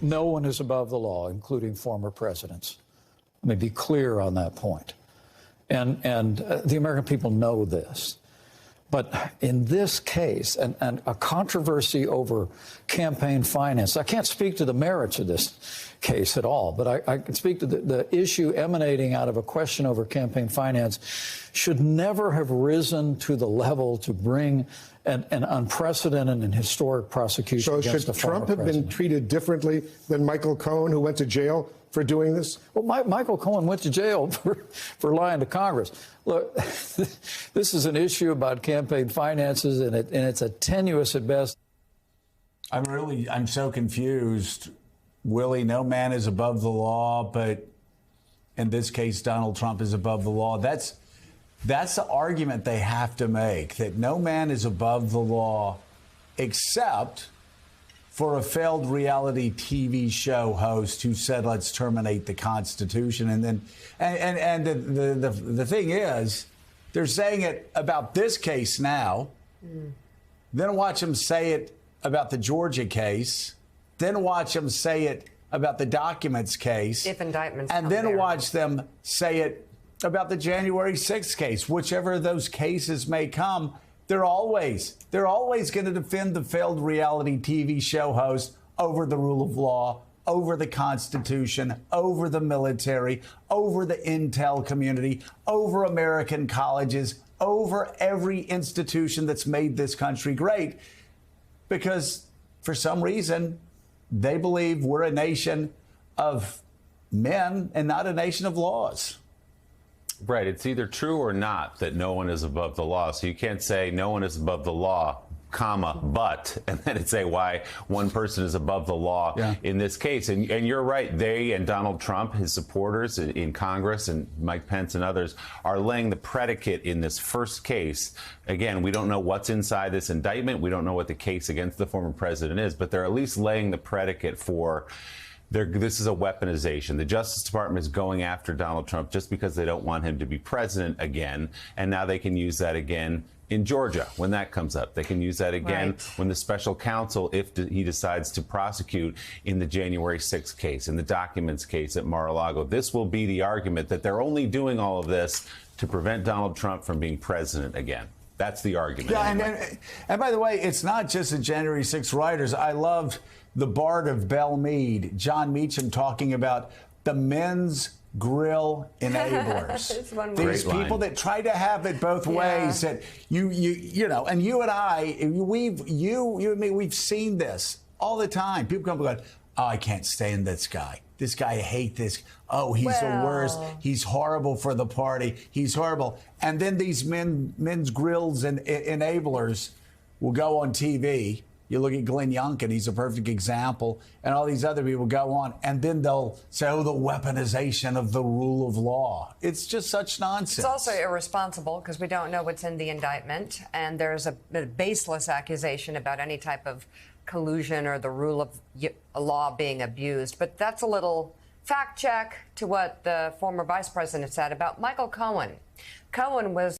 No one is above the law, including former presidents. Let me be clear on that point. And the American people know this. But in this case, and a controversy over campaign finance, I can't speak to the merits of this case at all, but I can speak to the issue emanating out of a question over campaign finance should never have risen to the level to bring an unprecedented and historic prosecution against a former president. So should Trump have been treated differently than Michael Cohen, who went to jail for doing this? Well, Michael Cohen went to jail for lying to Congress. Look, this is an issue about campaign finances, and it's a tenuous at best. I'm so confused. Willie, no man is above the law, but in this case, Donald Trump is above the law. That's the argument they have to make, that no man is above the law except for a failed reality TV show host who said, let's terminate the Constitution. And then, and the thing is, they're saying it about this case now. Then watch them say it about the Georgia case. Then watch them say it about the documents case. If indictments And come then there. watch them say it about the January 6th case. Whichever of those cases may come, they're always going to defend the failed reality TV show host over the rule of law, over the Constitution, over the military, over the intel community, over American colleges, over every institution that's made this country great. Because for some reason, they believe we're a nation of men and not a nation of laws. Right. It's either true or not that no one is above the law. So you can't say no one is above the law, comma, but, and then it say why one person is above the law in this case. And you're right. They and Donald Trump, his supporters in Congress, and Mike Pence and others are laying the predicate in this first case. Again, we don't know what's inside this indictment. We don't know what the case against the former president is, but they're at least laying the predicate for this is a weaponization. The Justice Department is going after Donald Trump just because they don't want him to be president again. And now they can use that again in Georgia when that comes up. They can use that again when the special counsel, if he decides to prosecute in the January 6th case, in the documents case at Mar-a-Lago. This will be the argument that they're only doing all of this to prevent Donald Trump from being president again. That's the argument. Yeah, and by the way, it's not just the January 6th rioters. I loved the Bard of Belle Meade, John Meacham, talking about the men's grill enablers. These people that try to have it both ways. That you know, and you and I, you and me, we've seen this all the time. People come and go, oh, I can't stand this guy. This guy, I hate this. Oh, he's the worst. He's horrible for the party. He's horrible. And then these men's grills and enablers will go on TV. You look at Glenn Youngkin, he's a perfect example. And all these other people go on. And then they'll say, oh, the weaponization of the rule of law. It's just such nonsense. It's also irresponsible because we don't know what's in the indictment. And there's a baseless accusation about any type of collusion or the rule of law being abused. But that's a little fact check to what the former vice president said about Michael Cohen. Cohen was